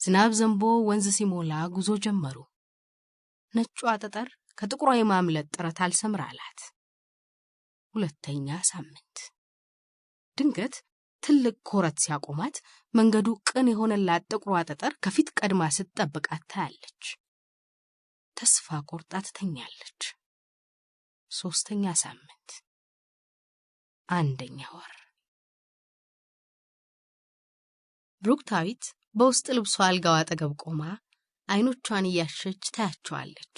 ዝናብ ዘንቦ ወንዝ ሲሞላ ጉዞ ጀመሩ። ነጯ ጠጠር ከጥቁሯ የማምለጥ ጥረት አልሰምራላት። ሁለተኛ ሳምንት ድንገት ትልቅ ኮረት ሲያቆማት መንገዱ ቅን የሆነላት ጥቁሯ ጠጠር ከፊት ቀድማ ስትጠብቃት ታያለች። ተስፋ ቆርጣ ትተኛለች። ሶስተኛ ሳምንት አንደኛ ወር ብሩክታዊት በውስጥ ልብሷ አልጋዋ አጠገብ ቆማ አይኖቿን እያሸች ታያቸዋለች።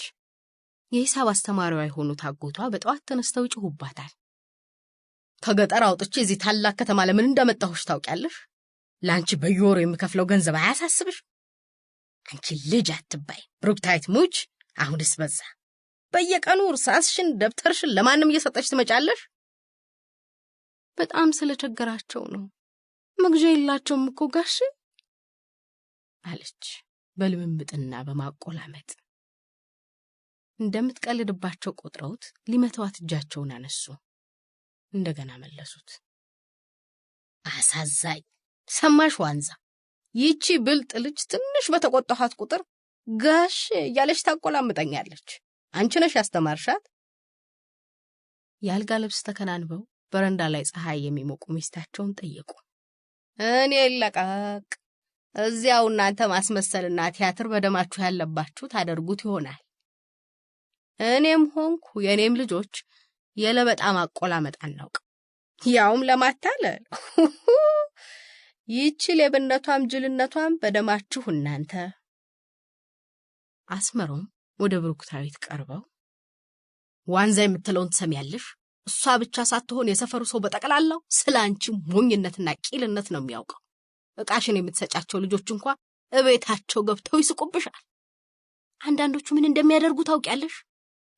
የሂሳብ አስተማሪዋ የሆኑት አጎቷ በጠዋት ተነስተው ይጮሁባታል። ከገጠር አውጥቼ እዚህ ታላቅ ከተማ ለምን እንደመጣሁሽ ታውቂያለሽ? ላንቺ በየወሩ የምከፍለው ገንዘብ አያሳስብሽ? አንቺ ልጅ አትባይ ብሩክታዊት ሙች። አሁንስ በዛ። በየቀኑ እርሳስሽን ደብተርሽን ለማንም እየሰጠሽ ትመጫለሽ። በጣም ስለቸገራቸው ነው። መግዣ የላቸውም እኮ ጋሼ አለች በልምምጥና በማቆላመጥ። እንደምትቀልድባቸው ቆጥረውት ሊመተዋት እጃቸውን አነሱ። እንደገና መለሱት። አሳዛኝ ሰማሽ ዋንዛ፣ ይቺ ብልጥ ልጅ ትንሽ በተቆጣኋት ቁጥር ጋሼ እያለች ታቆላምጠኛለች። አንቺ ነሽ ያስተማርሻት። የአልጋ ልብስ ተከናንበው በረንዳ ላይ ፀሐይ የሚሞቁ ሚስታቸውን ጠየቁ። እኔ ለቀቅ፣ እዚያው እናንተ ማስመሰልና ቲያትር በደማችሁ ያለባችሁ ታደርጉት ይሆናል። እኔም ሆንኩ የኔም ልጆች የለበጣ ማቆላመጥ አናውቅ፣ ያውም ለማታለል። ይቺ ሌብነቷም ጅልነቷም በደማችሁ እናንተ። አስመሮም ወደ ብሩክታዊት ቀርበው ዋንዛ የምትለውን ትሰሚያለሽ? እሷ ብቻ ሳትሆን የሰፈሩ ሰው በጠቅላላው ስላንቺ ሞኝነትና ቂልነት ነው የሚያውቀው። እቃሽን የምትሰጫቸው ልጆች እንኳን እቤታቸው ገብተው ይስቁብሻል። አንዳንዶቹ ምን እንደሚያደርጉ ታውቂያለሽ?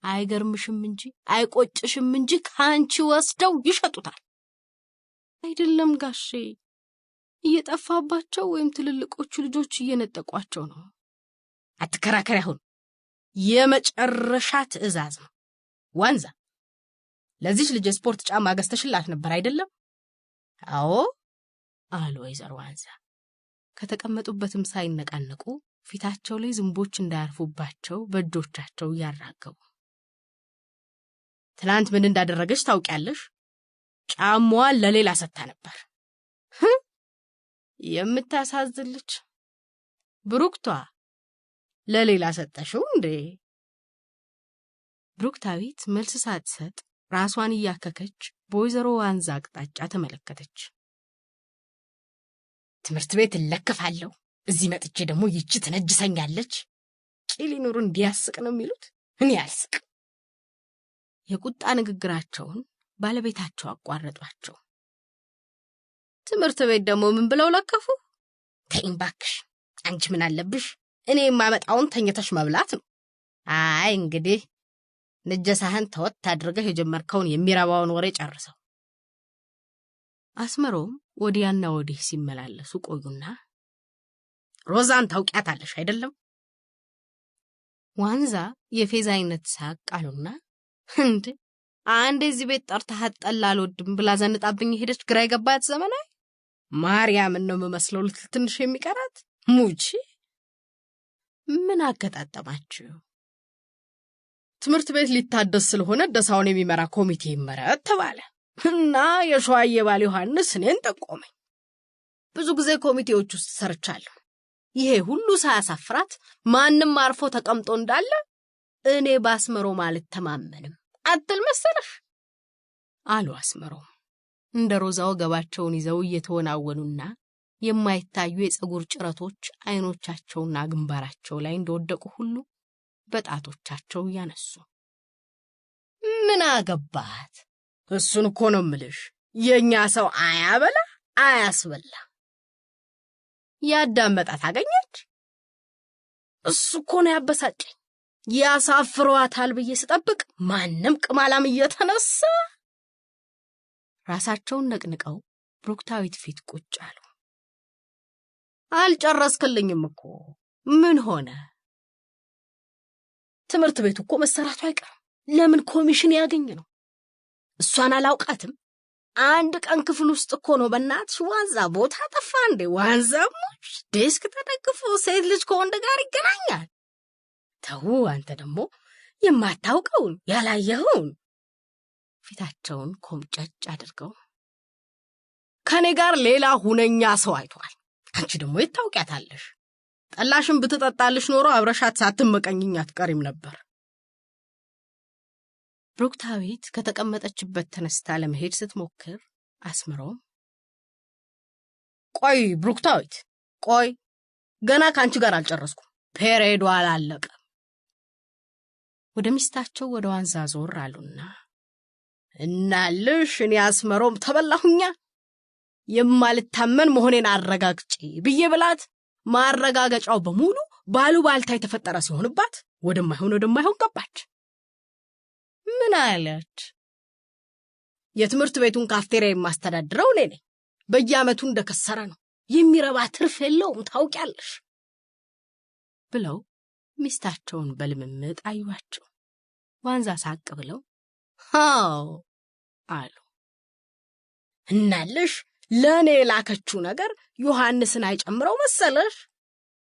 አይገርምሽም እንጂ አይቆጭሽም እንጂ ካንቺ ወስደው ይሸጡታል። አይደለም ጋሼ፣ እየጠፋባቸው ወይም ትልልቆቹ ልጆች እየነጠቋቸው ነው። አትከራከሪ። አሁን የመጨረሻ ትዕዛዝ ነው። ዋንዛ፣ ለዚህ ልጅ ስፖርት ጫማ ገዝተሽላት ነበር አይደለም? አዎ አሉ ወይዘሮ ዋንዛ ከተቀመጡበትም ሳይነቃነቁ ፊታቸው ላይ ዝንቦች እንዳያርፉባቸው በእጆቻቸው ያራገቡ። ትናንት ምን እንዳደረገች ታውቂያለሽ? ጫማዋን ለሌላ ሰጥታ ነበር። የምታሳዝልች ብሩክቷ፣ ለሌላ ሰጠሽው እንዴ? ብሩክታዊት መልስ ሳትሰጥ ራሷን እያከከች በወይዘሮ ዋንዛ አቅጣጫ ተመለከተች። ትምህርት ቤት እለከፋለሁ፣ እዚህ መጥቼ ደግሞ ይቺ ትነጅሰኛለች። ቂሊኑር እንዲያስቅ ነው የሚሉት፣ እኔ አልስቅ። የቁጣ ንግግራቸውን ባለቤታቸው አቋረጧቸው። ትምህርት ቤት ደግሞ ምን ብለው ለከፉ? ተይኝ ባክሽ፣ አንቺ ምን አለብሽ? እኔ የማመጣውን ተኝተሽ መብላት ነው። አይ እንግዲህ ንጀሳህን ተወት አድርገህ የጀመርከውን የሚረባውን ወሬ ጨርሰው። አስመሮም ወዲያና ወዲህ ሲመላለሱ ቆዩና ሮዛን ታውቂያታለሽ አይደለም? ዋንዛ የፌዛ አይነት ሳቅ አሉና እንዴ አንዴ እዚህ ቤት ጠርተሃት ጠላ አልወድም ብላ ዘንጣብኝ ሄደች። ግራ የገባት ዘመናዊ ማርያምን ነው የምመስለው ልትል ትንሽ የሚቀራት ሙቺ። ምን አገጣጠማችሁ? ትምህርት ቤት ሊታደስ ስለሆነ ደሳውን የሚመራ ኮሚቴ ይመረጥ ተባለ እና የሸዋዬ ባል ዮሐንስ እኔን ጠቆመኝ። ብዙ ጊዜ ኮሚቴዎች ውስጥ ሰርቻለሁ። ይሄ ሁሉ ሳያሳፍራት ማንም አርፎ ተቀምጦ እንዳለ እኔ ባስመሮ ማለት ተማመንም አትል መሰለሽ አሉ። አስመሮ እንደ ሮዛው ገባቸውን ይዘው እየተወናወኑና የማይታዩ የፀጉር ጭረቶች አይኖቻቸውና ግንባራቸው ላይ እንደወደቁ ሁሉ በጣቶቻቸው ያነሱ። ምን አገባት? እሱን እኮ ነው የምልሽ። የኛ ሰው አያበላ አያስበላ። ያዳመጣት አገኘች። እሱ እኮ ነው ያበሳጨኝ። ያሳፍሯታል ብዬ ስጠብቅ ማንም ቅማላም እየተነሳ ራሳቸውን ነቅንቀው ብሩክታዊት ፊት ቁጭ አሉ። አልጨረስክልኝም እኮ። ምን ሆነ? ትምህርት ቤቱ እኮ መሰራቱ አይቀርም። ለምን ኮሚሽን ያገኝ ነው? እሷን አላውቃትም። አንድ ቀን ክፍል ውስጥ እኮ ነው በእናትሽ ዋንዛ ቦታ ጠፋ እንዴ? ዋንዛሞች ዴስክ ተደግፎ ሴት ልጅ ከወንድ ጋር ይገናኛል። ተው አንተ ደግሞ የማታውቀውን ያላየኸውን። ፊታቸውን ኮምጨጭ አድርገው ከኔ ጋር ሌላ ሁነኛ ሰው አይቷል። አንቺ ደግሞ የታውቂያታለሽ። ጠላሽን ብትጠጣልሽ ኖሮ አብረሻት ሳትመቀኝኝ አትቀሪም ነበር። ብሩክታዊት ከተቀመጠችበት ተነስታ ለመሄድ ስትሞክር አስመሮም ቆይ ብሩክታዊት ቆይ፣ ገና ካንቺ ጋር አልጨረስኩም፣ ፔሬዱ አላለቀም። ወደ ሚስታቸው ወደ ዋንዛ ዞር አሉና እናልሽ እኔ አስመሮም ተበላሁኛ የማልታመን መሆኔን አረጋግጪ ብዬ ብላት ማረጋገጫው በሙሉ ባሉባልታ የተፈጠረ ሲሆንባት ወደማይሆን ገባች። ምን አለች? የትምህርት ቤቱን ካፍቴሪያ የማስተዳድረው እኔ ነኝ። በየዓመቱ እንደከሰረ ነው፣ የሚረባ ትርፍ የለውም ታውቂያለሽ ብለው ሚስታቸውን በልምምጥ አዩዋቸው። ዋንዛ ሳቅ ብለው አዎ አሉ። እናልሽ ለኔ ላከችው ነገር ዮሐንስን አይጨምረው መሰለሽ?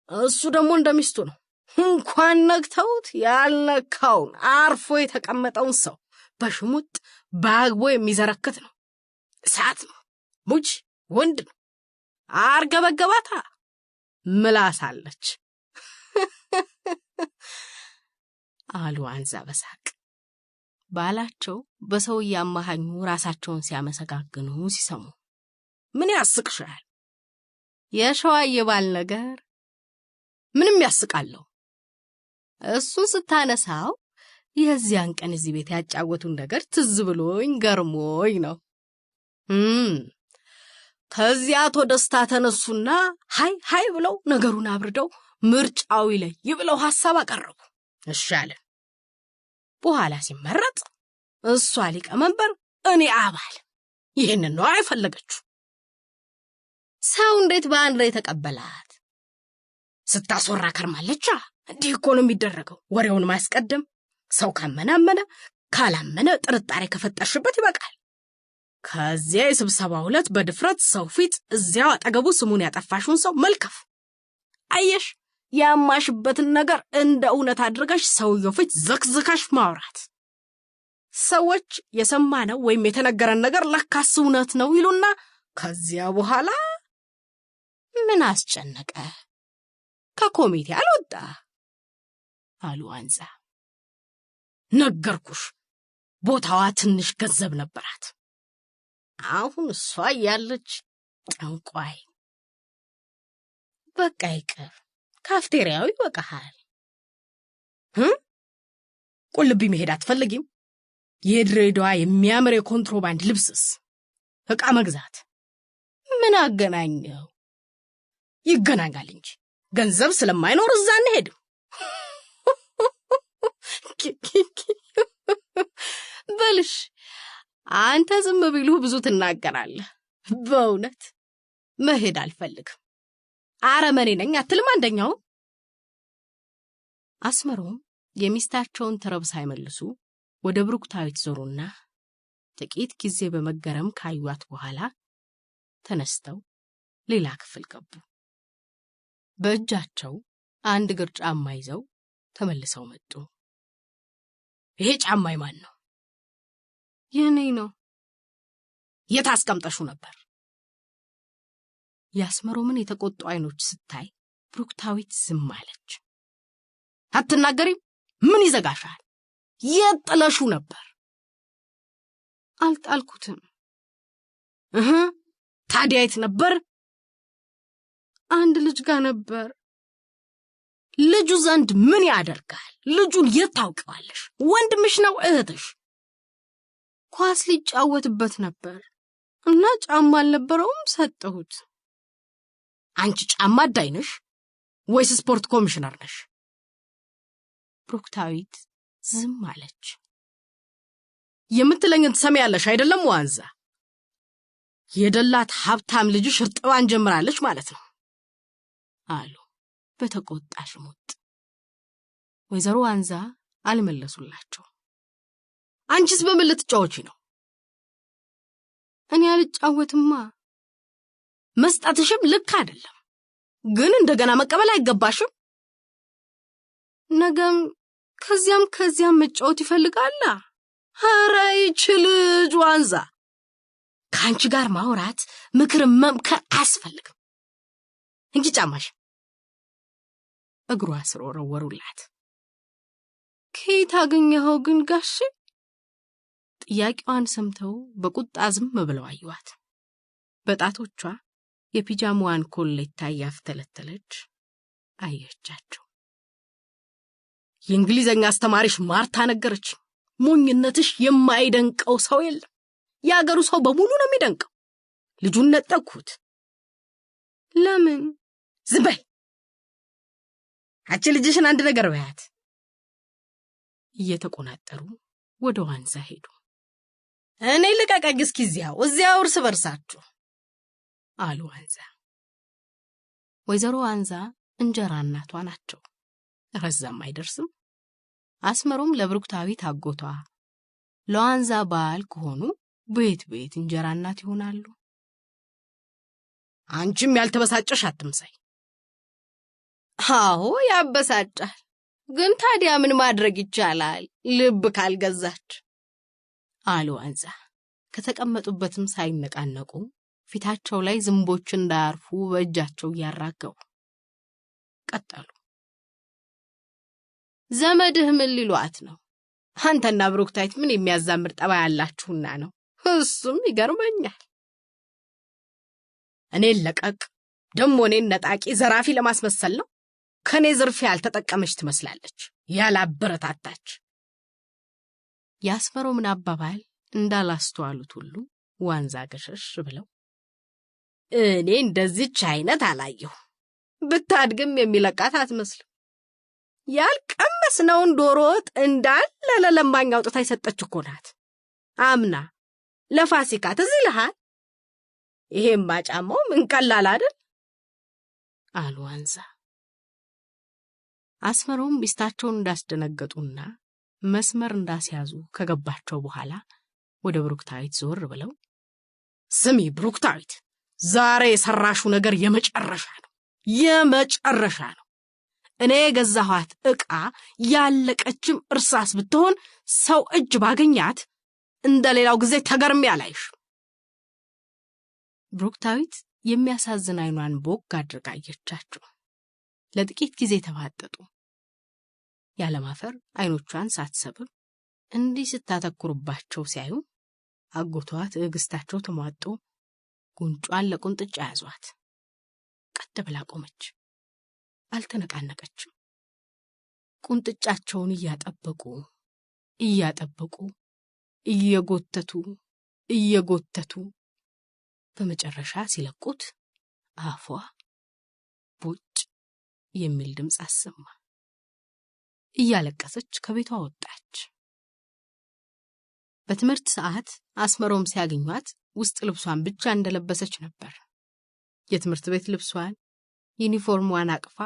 እሱ ደግሞ እንደሚስቱ ነው። እንኳን ነክተውት ያልነካውን አርፎ የተቀመጠውን ሰው በሽሙጥ ባግቦ የሚዘረክት ነው። እሳት ነው፣ ሙጅ ወንድ ነው። አርገበገባታ ምላሳለች አሉ ዋንዛ በሳቅ። ባላቸው በሰው ያማሃኙ ራሳቸውን ሲያመሰጋግኑ ሲሰሙ ምን ያስቅሻል? የሸዋዬ ባል ነገር ምንም ያስቃለው። እሱን ስታነሳው የዚያን ቀን እዚህ ቤት ያጫወቱን ነገር ትዝ ብሎኝ ገርሞኝ ነው። ከዚያ አቶ ደስታ ተነሱና ሃይ ብለው ነገሩን አብርደው ምርጫው ይለይ ብለው ሐሳብ አቀረቡ። እሺ አለ። በኋላ ሲመረጥ እሷ ሊቀመንበር እኔ አባል። ይሄንን ነው አይፈለገችው። ሰው እንዴት በአንድ ላይ ተቀበላት? ስታስወራ ከርማለች። እንዲህ እኮ ነው የሚደረገው። ወሬውን ማስቀደም። ሰው ካመነ ካላመነ ጥርጣሬ ከፈጠርሽበት ይበቃል። ከዚያ የስብሰባው ዕለት በድፍረት ሰው ፊት እዚያው አጠገቡ ስሙን ያጠፋሽውን ሰው መልከፍ። አየሽ፣ ያማሽበትን ነገር እንደ እውነት አድርገሽ ሰውየው ፊት ዘክዝካሽ ማውራት። ሰዎች የሰማነው ወይም የተነገረን ነገር ለካስ እውነት ነው ይሉና ከዚያ በኋላ ምን አስጨነቀ? ከኮሚቴ አልወጣ አሉ ዋንዛ። ነገርኩሽ፣ ቦታዋ ትንሽ ገንዘብ ነበራት። አሁን እሷ ያለች ጠንቋይ። በቃ ይቅር፣ ካፍቴሪያው ይበቃሃል። ቁልቢ መሄድ አትፈልጊም? የድሬዳዋ የሚያምር የኮንትሮባንድ ልብስስ ዕቃ መግዛት ምን አገናኘው? ይገናኛል እንጂ ገንዘብ ስለማይኖር እዛ እንሄድም። በልሽ አንተ ዝም ቢሉ ብዙ ትናገራለህ። በእውነት መሄድ አልፈልግም፣ አረመኔ ነኝ አትልም አንደኛው። አስመሮም የሚስታቸውን ተረብ ሳይመልሱ ወደ ብሩክታዊት ዞሩና ጥቂት ጊዜ በመገረም ካዩት በኋላ ተነስተው ሌላ ክፍል ገቡ። በእጃቸው አንድ እግር ጫማ ይዘው ተመልሰው መጡ። ይሄ ጫማ ማን ነው? የኔ ነው። የት አስቀምጠሽው ነበር? ያስመሮምን የተቆጡ አይኖች ስታይ ብሩክታዊት ዝም አለች። አትናገሪም? ምን ይዘጋሻል? የት ጥለሽው ነበር? አልጣልኩትም። ታዲያ የት ነበር? አንድ ልጅ ጋር ነበር። ልጁ ዘንድ ምን ያደርጋል? ልጁን የት ታውቂዋለሽ? ወንድምሽ ነው እህትሽ? ኳስ ሊጫወትበት ነበር እና ጫማ አልነበረውም፣ ሰጠሁት። አንቺ ጫማ አዳይ ነሽ ወይስ ስፖርት ኮሚሽነር ነሽ? ብሩክታዊት ዝም አለች። የምትለኝን ትሰሚያለሽ አይደለም ዋንዛ? የደላት ሀብታም ልጅሽ እርጥባን ጀምራለች ማለት ነው አሉ በተቆጣ ሽሙጥ። ወይዘሮ ዋንዛ አልመለሱላቸው። አንቺስ በምን ልትጫወቺ ነው? እኔ አልጫወትማ። መስጠትሽም ልክ አይደለም፣ ግን እንደገና መቀበል አይገባሽም። ነገም ከዚያም መጫወት ይፈልጋል። ኧረ ይችል ልጅ ዋንዛ፣ ከአንቺ ጋር ማውራት ምክር መምከር አያስፈልግም። እንጂ ጫማሽ። እግሯ ስር ወረወሩላት። ከየት አገኘኸው ግን ጋሽ? ጥያቄዋን ሰምተው በቁጣ ዝም ብለው አዩዋት። በጣቶቿ የፒጃማዋን ኮሌታ ያፍተለተለች አየቻቸው። የእንግሊዘኛ አስተማሪሽ ማርታ ነገረች። ሞኝነትሽ የማይደንቀው ሰው የለም። ያገሩ ሰው በሙሉ ነው የሚደንቀው። ልጁን ነጠቅኩት። ለምን? ዝም በይ። አንቺ ልጅሽን አንድ ነገር በያት። እየተቆናጠሩ ወደ ዋንዛ ሄዱ። እኔ ልቀቀኝ እስኪ እዚያው እርስ በርሳችሁ አሉ ዋንዛ። ወይዘሮ ዋንዛ እንጀራ እናቷ ናቸው። ረዛም አይደርስም። አስመሮም ለብሩክታዊት አጎቷ፣ ለዋንዛ ባል ከሆኑ ቤት እንጀራ እናት ይሆናሉ። አንቺም ያልተበሳጨሽ አትምሳይ። አዎ ያበሳጫል፣ ግን ታዲያ ምን ማድረግ ይቻላል ልብ ካልገዛች አሉ ዋንዛ። ከተቀመጡበትም ሳይነቃነቁ ፊታቸው ላይ ዝንቦች እንዳያርፉ በእጃቸው ያራገቡ ቀጠሉ። ዘመድህ ምን ሊሏት ነው? አንተና ብሩክታዊት ምን የሚያዛምር ጠባይ ያላችሁና ነው? እሱም ይገርመኛል። እኔን ለቀቅ። ደሞ እኔን ነጣቂ ዘራፊ ለማስመሰል ነው። ከኔ ዝርፊያ ያልተጠቀመች ትመስላለች፣ ያላበረታታች። ያስፈረው ምን አባባል እንዳላስተዋሉት ሁሉ ዋንዛ ገሸሽ ብለው እኔ እንደዚህች አይነት አላየሁ። ብታድግም የሚለቃት አትመስልም። ያልቀመስነውን ዶሮ ወጥ እንዳለ ለለማኝ አውጥታ የሰጠች እኮ ናት። አምና ለፋሲካ ትዝ ይልሃል? ይሄማ ጫማው ምን ቀላል አይደል አሉ ዋንዛ። አስመሮም ሚስታቸውን እንዳስደነገጡና መስመር እንዳስያዙ ከገባቸው በኋላ ወደ ብሩክታዊት ዞር ብለው ስሚ ብሩክታዊት፣ ዛሬ የሰራሹ ነገር የመጨረሻ ነው። እኔ የገዛኋት ዕቃ ያለቀችም እርሳስ ብትሆን ሰው እጅ ባገኛት እንደሌላው ጊዜ ተገርሜ አላይሽ። ብሩክታዊት የሚያሳዝን አይኗን ቦግ አድርጋ አየቻቸው። ለጥቂት ጊዜ ተፋጠጡ። ያለማፈር አይኖቿን ሳትሰብር እንዲህ ስታተኩርባቸው ሲያዩ አጎቷ ትዕግስታቸው ተሟጦ ጉንጯን ለቁንጥጫ ያዟት። ቀጥ ብላ ቆመች። አልተነቃነቀችም። ቁንጥጫቸውን እያጠበቁ እየጎተቱ በመጨረሻ ሲለቁት አፏ ቦጭ የሚል ድምፅ አሰማ። እያለቀሰች ከቤቷ ወጣች። በትምህርት ሰዓት አስመሮም ሲያገኟት ውስጥ ልብሷን ብቻ እንደለበሰች ነበር። የትምህርት ቤት ልብሷን ዩኒፎርሟን አቅፋ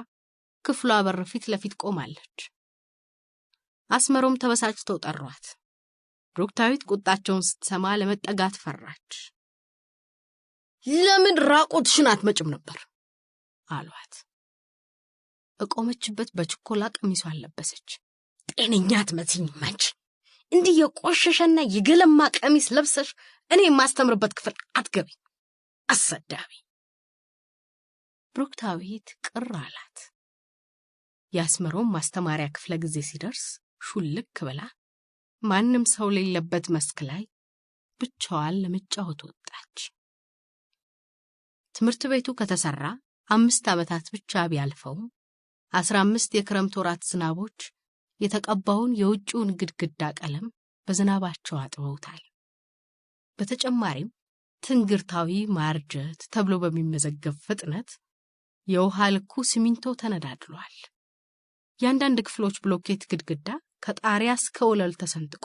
ክፍሏ በር ፊት ለፊት ቆማለች። አስመሮም ተበሳጭተው ጠሯት። ብሩክታዊት ቁጣቸውን ስትሰማ ለመጠጋት ፈራች። ለምን ራቆትሽን አትመጭም ነበር አሏት። እቆመችበት በችኮላ ቀሚሷን ለበሰች። ጤነኛ አትመስይም አንቺ። እንዲህ የቆሸሸና የገለማ ቀሚስ ለብሰሽ እኔ የማስተምርበት ክፍል አትገቢ፣ አሰዳቢ። ብሩክታዊት ቅር አላት። ያስመሮም ማስተማሪያ ክፍለ ጊዜ ሲደርስ ሹልክ ብላ ማንም ሰው የሌለበት መስክ ላይ ብቻዋን ለመጫወት ወጣች። ትምህርት ቤቱ ከተሰራ 5 ዓመታት ብቻ ቢያልፈውም 15 የክረምት ወራት ዝናቦች የተቀባውን የውጭውን ግድግዳ ቀለም በዝናባቸው አጥበውታል። በተጨማሪም ትንግርታዊ ማርጀት ተብሎ በሚመዘገብ ፍጥነት የውሃ ልኩ ሲሚንቶ ተነዳድሏል። ያንዳንድ ክፍሎች ብሎኬት ግድግዳ ከጣሪያ እስከ ወለል ተሰንጥቆ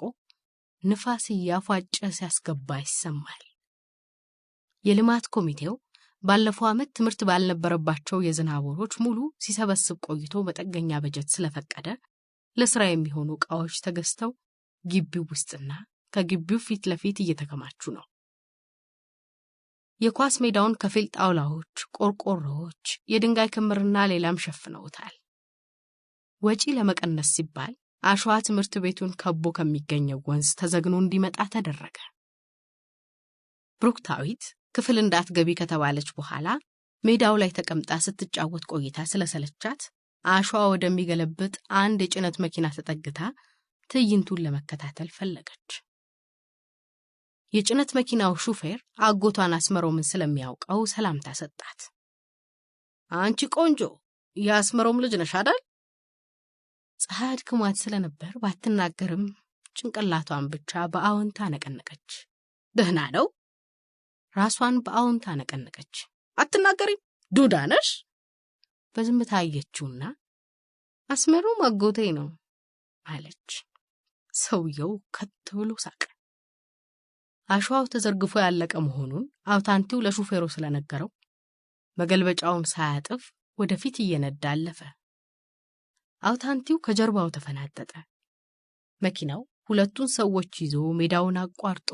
ንፋስ ያፏጨ ሲያስገባ ይሰማል። የልማት ኮሚቴው ባለፈው ዓመት ትምህርት ባልነበረባቸው የዝናብ ወሮች ሙሉ ሲሰበስብ ቆይቶ መጠገኛ በጀት ስለፈቀደ ለስራ የሚሆኑ ዕቃዎች ተገዝተው ግቢው ውስጥና ከግቢው ፊት ለፊት እየተከማቹ ነው። የኳስ ሜዳውን ከፊል ጣውላዎች፣ ቆርቆሮዎች፣ የድንጋይ ክምርና ሌላም ሸፍነውታል። ወጪ ለመቀነስ ሲባል አሸዋ ትምህርት ቤቱን ከቦ ከሚገኘው ወንዝ ተዘግኖ እንዲመጣ ተደረገ። ብሩክታዊት ክፍል እንዳትገቢ ከተባለች በኋላ ሜዳው ላይ ተቀምጣ ስትጫወት ቆይታ ስለሰለቻት አሸዋ ወደሚገለብጥ አንድ የጭነት መኪና ተጠግታ ትዕይንቱን ለመከታተል ፈለገች። የጭነት መኪናው ሹፌር አጎቷን አስመሮምን ስለሚያውቀው ሰላምታ ሰጣት። አንቺ ቆንጆ የአስመሮም ልጅ ነሽ አይደል? ፀሐይ አድክሟት ስለነበር ባትናገርም ጭንቅላቷን ብቻ በአዎንታ ነቀነቀች። ደህና ነው? ራሷን በአዎንታ ነቀነቀች። አትናገሪም? ዱዳ ነሽ? በዝምታ አየችውና አስመሮም አጎቴ ነው አለች። ሰውየው ከት ብሎ ሳቀ። አሸዋው ተዘርግፎ ያለቀ መሆኑን አውታንቲው ለሹፌሩ ስለነገረው መገልበጫውን ሳያጥፍ ወደፊት እየነዳ አለፈ። አውታንቲው ከጀርባው ተፈናጠጠ። መኪናው ሁለቱን ሰዎች ይዞ ሜዳውን አቋርጦ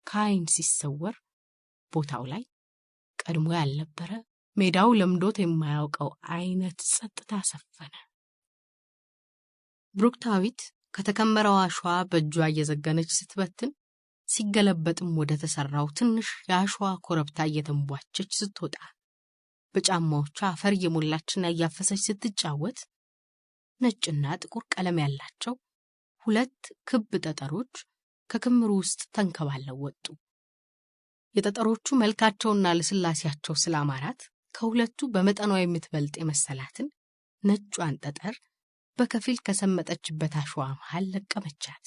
ከዓይን ሲሰወር ቦታው ላይ ቀድሞ ያልነበረ ሜዳው ለምዶት የማያውቀው አይነት ጸጥታ ሰፈነ። ብሩክታዊት ከተከመረው አሸዋ በእጇ እየዘገነች ስትበትን ሲገለበጥም ወደ ተሰራው ትንሽ የአሸዋ ኮረብታ እየተንቧቸች ስትወጣ በጫማዎቿ አፈር እየሞላችና እያፈሰች ስትጫወት ነጭና ጥቁር ቀለም ያላቸው ሁለት ክብ ጠጠሮች ከክምሩ ውስጥ ተንከባለው ወጡ። የጠጠሮቹ መልካቸውና ለስላሴያቸው ስላማራት ከሁለቱ በመጠኗ የምትበልጥ የመሰላትን ነጯን ጠጠር በከፊል ከሰመጠችበት አሸዋ መሃል ለቀመቻት።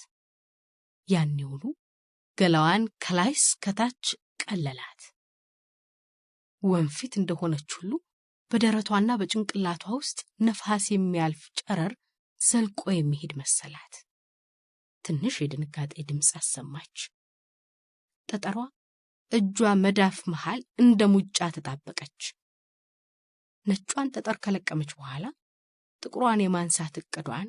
ያኔውኑ ገላዋን ከላይ እስከታች ቀለላት። ወንፊት እንደሆነች ሁሉ በደረቷና በጭንቅላቷ ውስጥ ነፋስ የሚያልፍ ጨረር ዘልቆ የሚሄድ መሰላት። ትንሽ የድንጋጤ ድምፅ አሰማች። ጠጠሯ እጇ መዳፍ መሃል እንደ ሙጫ ተጣበቀች። ነጯን ጠጠር ከለቀመች በኋላ ጥቁሯን የማንሳት እቅዷን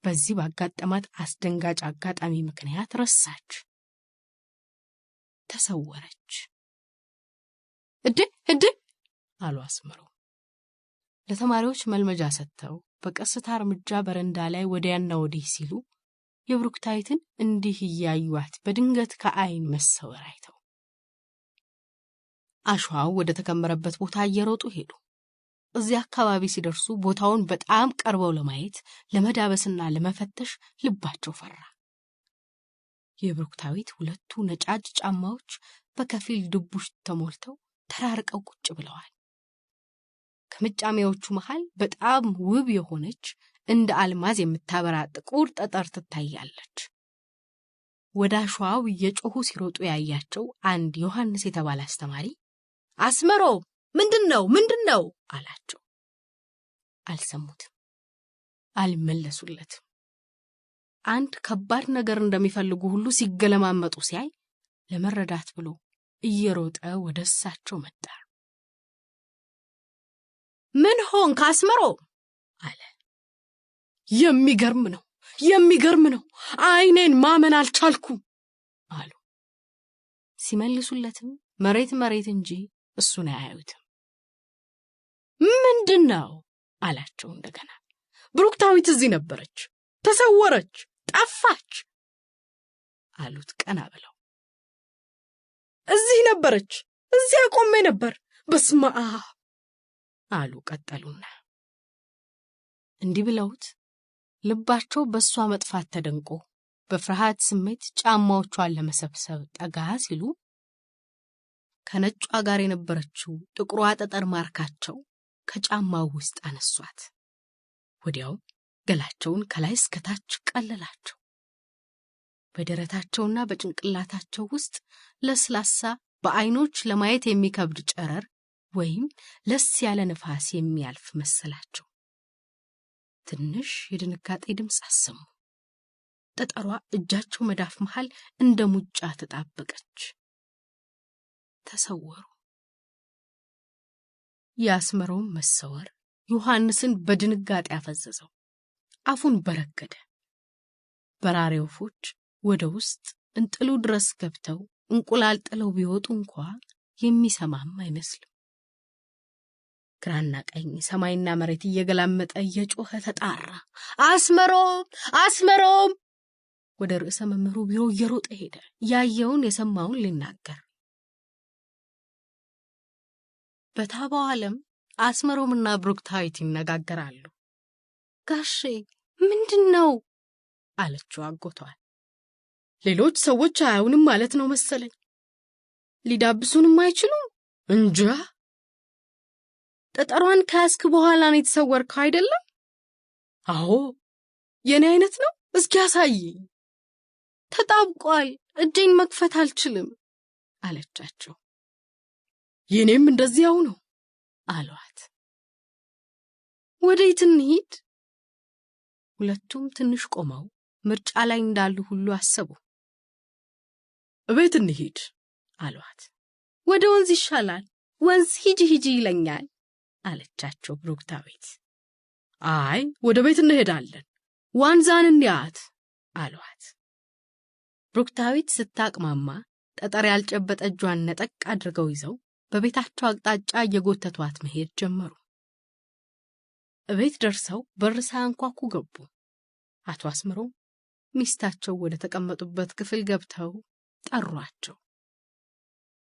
በዚህ ባጋጠማት አስደንጋጭ አጋጣሚ ምክንያት ረሳች። ተሰወረች። እድ አሉ አስመሮ። ለተማሪዎች መልመጃ ሰጥተው በቀስታ እርምጃ በረንዳ ላይ ወዲያና ወዲህ ሲሉ የብሩክታዊትን እንዲህ እያዩዋት በድንገት ከዓይን መሰወር አይተው አሸዋው ወደ ተከመረበት ቦታ እየሮጡ ሄዱ። እዚያ አካባቢ ሲደርሱ ቦታውን በጣም ቀርበው ለማየት ለመዳበስና ለመፈተሽ ልባቸው ፈራ። የብሩክታዊት ሁለቱ ነጫጭ ጫማዎች በከፊል ድቡሽ ተሞልተው ተራርቀው ቁጭ ብለዋል። ከመጫሚያዎቹ መሃል በጣም ውብ የሆነች እንደ አልማዝ የምታበራ ጥቁር ጠጠር ትታያለች። ወደ አሸዋው እየጮሁ ሲሮጡ ያያቸው አንድ ዮሐንስ የተባለ አስተማሪ አስመሮ ምንድነው አላቸው። አልሰሙትም፣ አልመለሱለትም። አንድ ከባድ ነገር እንደሚፈልጉ ሁሉ ሲገለማመጡ ሲያይ ለመረዳት ብሎ እየሮጠ ወደ እሳቸው መጣ። ምን ሆንክ አስመሮ አለ። የሚገርም ነው አይኔን ማመን አልቻልኩም አሉ። ሲመልሱለትም መሬት እንጂ እሱን አያዩትም። ምንድነው አላቸው እንደገና። ብሩክታዊት እዚህ ነበረች፣ ተሰወረች፣ ጠፋች አሉት ቀና ብለው። እዚህ ነበረች፣ እዚያ ቆሜ ነበር፣ በስመ አብ አሉ ቀጠሉና። እንዲህ ብለውት ልባቸው በሷ መጥፋት ተደንቆ በፍርሃት ስሜት ጫማዎቿን ለመሰብሰብ ጠጋ ሲሉ ከነጯ ጋር የነበረችው ጥቁሯ ጠጠር ማርካቸው ከጫማው ውስጥ አነሷት። ወዲያው ገላቸውን ከላይ እስከታች ቀለላቸው። በደረታቸውና በጭንቅላታቸው ውስጥ ለስላሳ በአይኖች ለማየት የሚከብድ ጨረር ወይም ለስ ያለ ነፋስ የሚያልፍ መሰላቸው። ትንሽ የድንጋጤ ድምፅ አሰሙ። ጠጠሯ እጃቸው መዳፍ መሃል እንደ ሙጫ ተጣበቀች። ተሰወሩ። የአስመሮም መሰወር ዮሐንስን በድንጋጤ አፈዘዘው። አፉን በረገደ። በራሪ ወፎች ወደ ውስጥ እንጥሉ ድረስ ገብተው እንቁላል ጥለው ቢወጡ እንኳ የሚሰማም አይመስልም። ግራና ቀኝ ሰማይና መሬት እየገላመጠ እየጮኸ ተጣራ። አስመሮም አስመሮም! ወደ ርዕሰ መምህሩ ቢሮ እየሮጠ ሄደ፣ ያየውን የሰማውን ሊናገር። በታባው ዓለም አስመሮምና ብሩክታዊት ይነጋገራሉ። ጋሼ ምንድነው አለችው አጎቷል። ሌሎች ሰዎች አያውንም ማለት ነው መሰለኝ። ሊዳብሱንም አይችሉም እንጃ። ጠጠሯን ካስክ በኋላ ነው የተሰወርከው አይደለም? አዎ፣ የኔ አይነት ነው። እስኪ ያሳይኝ። ተጣብቋል፣ እጄን መክፈት አልችልም አለቻቸው። የኔም እንደዚያው ነው አሏት። ወዴት እንሂድ? ሁለቱም ትንሽ ቆመው ምርጫ ላይ እንዳሉ ሁሉ አሰቡ። እቤት እንሂድ አሏት። ወደ ወንዝ ይሻላል፣ ወንዝ ሂጂ ይለኛል አለቻቸው ብሩክታዊት። አይ ወደ ቤት እንሄዳለን፣ ዋንዛን እንያት አሏት። ብሩክታዊት ስታቅማማ ጠጠር ያልጨበጠ እጇን ነጠቅ አድርገው ይዘው በቤታቸው አቅጣጫ እየጎተቷት መሄድ ጀመሩ። እቤት ደርሰው በር ሳያንኳኩ ገቡ። አቶ አስመሮም ሚስታቸው ወደ ተቀመጡበት ክፍል ገብተው ጠሯቸው።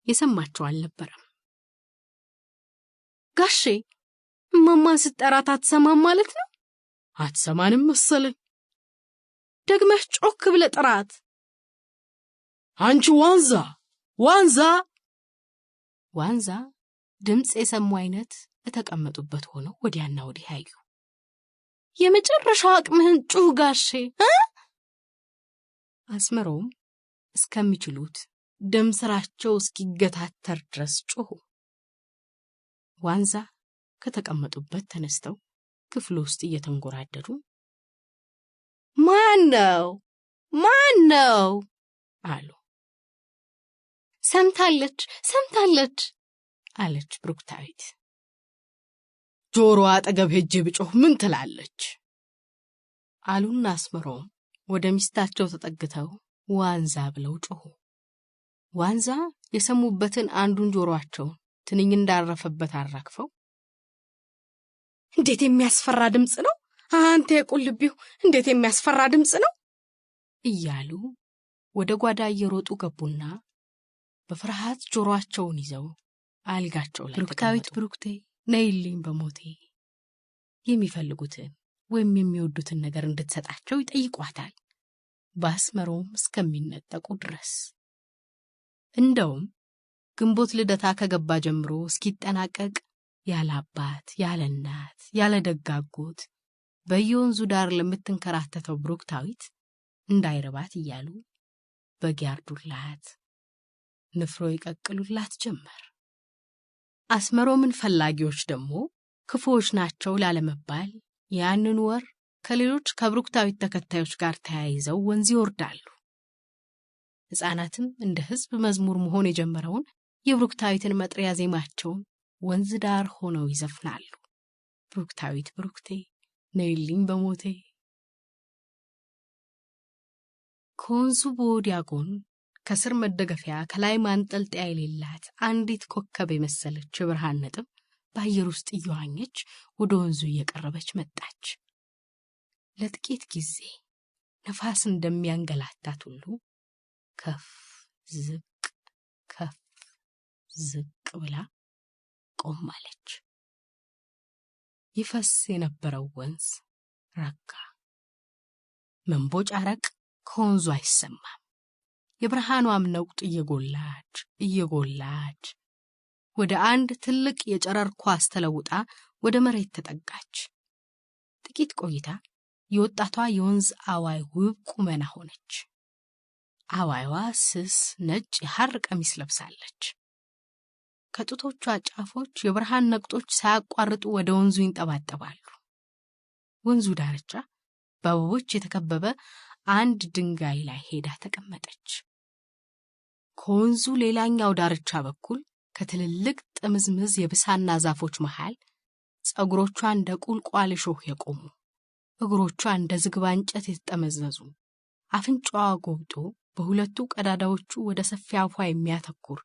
የሰማቸው አልነበረም። ጋሼ እማማን ስትጠራት አትሰማም ማለት ነው? አትሰማንም መሰለኝ። ደግመህ ጮክ ብለህ ጥራት። አንቺ ዋንዛ ዋንዛ! ዋንዛ ድምፅ የሰሙ አይነት የተቀመጡበት ሆነው ወዲያና ወዲህ ያዩ። የመጨረሻው አቅምህን ጩህ ጋሼ! አስመሮም እስከሚችሉት ደም ስራቸው እስኪገታተር ድረስ ጮሁ። ዋንዛ ከተቀመጡበት ተነስተው ክፍሉ ውስጥ እየተንጎራደዱ ማን ነው አሉ። ሰምታለች አለች ብሩክታዊት። ጆሮ አጠገብ ሄጄ ብጮህ ምን ትላለች አሉና አስመሮም ወደ ሚስታቸው ተጠግተው ዋንዛ ብለው ጮሁ። ዋንዛ የሰሙበትን አንዱን ጆሮአቸውን ትንኝ እንዳረፈበት አራግፈው እንዴት የሚያስፈራ ድምጽ ነው! አንተ የቁልቢው እንዴት የሚያስፈራ ድምጽ ነው እያሉ ወደ ጓዳ እየሮጡ ገቡና በፍርሃት ጆሮአቸውን ይዘው አልጋቸው ላይ ብሩክታዊት ብሩክቴ ነይልኝ በሞቴ የሚፈልጉትን ወይም የሚወዱትን ነገር እንድትሰጣቸው ይጠይቋታል፣ በአስመሮም እስከሚነጠቁ ድረስ። እንደውም ግንቦት ልደታ ከገባ ጀምሮ እስኪጠናቀቅ ያለ አባት ያለ እናት ያለ ደጋጎት በየወንዙ ዳር ለምትንከራተተው ብሩክታዊት እንዳይረባት እያሉ በግ ያርዱላት፣ ንፍሮ ይቀቅሉላት ጀመር። አስመሮምን ፈላጊዎች ደግሞ ክፉዎች ናቸው ላለመባል ያንን ወር ከሌሎች ከብሩክታዊት ተከታዮች ጋር ተያይዘው ወንዝ ይወርዳሉ። ሕፃናትም እንደ ሕዝብ መዝሙር መሆን የጀመረውን የብሩክታዊትን መጥሪያ ዜማቸውን ወንዝ ዳር ሆነው ይዘፍናሉ። ብሩክታዊት ብሩክቴ ነይልኝ በሞቴ። ከወንዙ በወዲያ ጎን ከስር መደገፊያ ከላይ ማንጠልጠያ የሌላት አንዲት ኮከብ የመሰለች የብርሃን ነጥብ በአየር ውስጥ እየዋኘች ወደ ወንዙ እየቀረበች መጣች። ለጥቂት ጊዜ ነፋስ እንደሚያንገላታት ሁሉ ከፍ ዝቅ ብላ ቆማለች። ይፈስ የነበረው ወንዝ ረጋ። መንቦጫረቅ ከወንዙ አይሰማም። የብርሃኗም ነቁጥ እየጎላች ወደ አንድ ትልቅ የጨረር ኳስ ተለውጣ ወደ መሬት ተጠጋች። ጥቂት ቆይታ የወጣቷ የወንዝ አዋይ ውብ ቁመና ሆነች። አዋይዋ ስስ ነጭ የሐር ቀሚስ ለብሳለች። ከጡቶቿ ጫፎች የብርሃን ነቁጦች ሳያቋርጡ ወደ ወንዙ ይንጠባጠባሉ። ወንዙ ዳርቻ በአበቦች የተከበበ አንድ ድንጋይ ላይ ሄዳ ተቀመጠች። ከወንዙ ሌላኛው ዳርቻ በኩል ከትልልቅ ጥምዝምዝ የብሳና ዛፎች መሃል ጸጉሮቿ እንደ ቁልቋል እሾህ የቆሙ፣ እግሮቿ እንደ ዝግባ እንጨት የተጠመዘዙ፣ አፍንጫዋ ጎብጦ በሁለቱ ቀዳዳዎቹ ወደ ሰፊ አፏ የሚያተኩር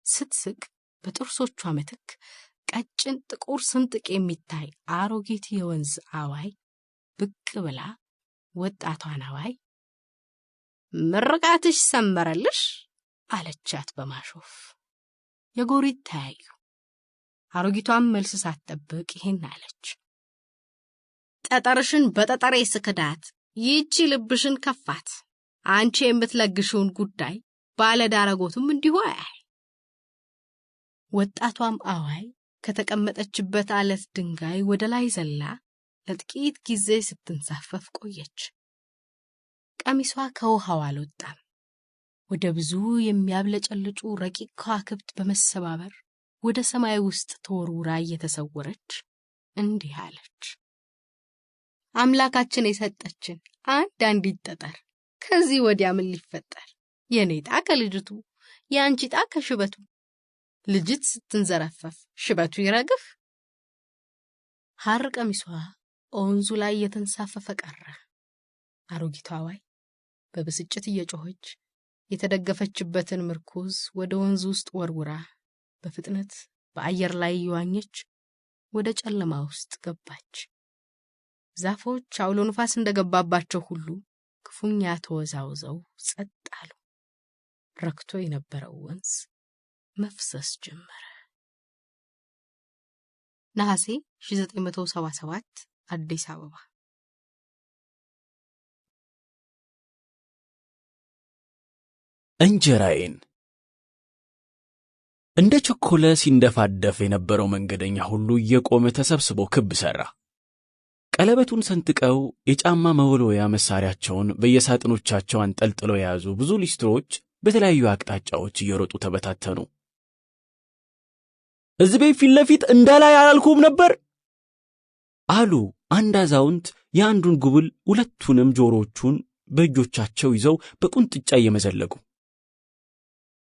ስትስቅ በጥርሶቿ ምትክ ቀጭን ጥቁር ስንጥቅ የሚታይ አሮጊት የወንዝ አዋይ ብቅ ብላ ወጣቷን አዋይ ምርቃትሽ ሰመረልሽ አለቻት በማሾፍ። የጎሪት ተያዩ። አሮጊቷም መልስ ሳትጠብቅ ይሄን አለች። ጠጠርሽን በጠጠሬ ስክዳት ይህቺ ልብሽን ከፋት። አንቺ የምትለግሽውን ጉዳይ ባለዳረጎቱም እንዲሁ አያይ። ወጣቷም አዋይ ከተቀመጠችበት አለት ድንጋይ ወደ ላይ ዘላ ለጥቂት ጊዜ ስትንሳፈፍ ቆየች። ቀሚሷ ከውሃው አልወጣም። ወደ ብዙ የሚያብለጨልጩ ረቂቅ ከዋክብት በመሰባበር ወደ ሰማይ ውስጥ ተወርውራ እየተሰወረች እንዲህ አለች። አምላካችን የሰጠችን አንዲት ጠጠር ከዚህ ወዲያ ምን ሊፈጠር? የኔ ዕጣ ከልጅቱ፣ የአንቺ ዕጣ ከሽበቱ። ልጅት ስትንዘረፈፍ ሽበቱ ይረግፍ። ሐር ቀሚሷ ወንዙ ላይ የተንሳፈፈ ቀረ። አሮጊቷ አዋይ በብስጭት እየጮኸች የተደገፈችበትን ምርኩዝ ወደ ወንዙ ውስጥ ወርውራ በፍጥነት በአየር ላይ እየዋኘች ወደ ጨለማ ውስጥ ገባች። ዛፎች አውሎ ንፋስ እንደገባባቸው ሁሉ ክፉኛ ተወዛውዘው ጸጥ አሉ። ረክቶ የነበረው ወንዝ መፍሰስ ጀመረ። ነሐሴ 1977 አዲስ አበባ። እንጀራዬን እንደ ቸኮለ ሲንደፋደፍ የነበረው መንገደኛ ሁሉ እየቆመ ተሰብስቦ ክብ ሰራ። ቀለበቱን ሰንጥቀው የጫማ መወልወያ መሳሪያቸውን በየሳጥኖቻቸው አንጠልጥለው የያዙ ብዙ ሊስትሮች በተለያዩ አቅጣጫዎች እየሮጡ ተበታተኑ። እዚህ ቤት ፊት ለፊት እንዳላይ አላልኩም ነበር አሉ አንድ አዛውንት የአንዱን ጉብል ሁለቱንም ጆሮቹን በእጆቻቸው ይዘው በቁንጥጫ እየመዘለጉ።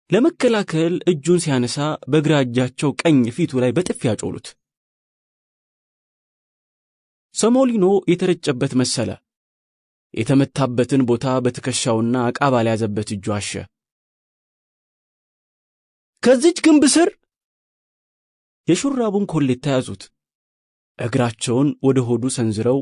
ለመከላከል እጁን ሲያነሳ በግራ እጃቸው ቀኝ ፊቱ ላይ በጥፊ ያጮሉት። ሰሞሊኖ የተረጨበት መሰለ። የተመታበትን ቦታ በትከሻውና አቃባል ያዘበት እጁ አሸ። ከዚች ግንብ ስር የሹራቡን ኮሌታ ያዙት። እግራቸውን ወደ ሆዱ ሰንዝረው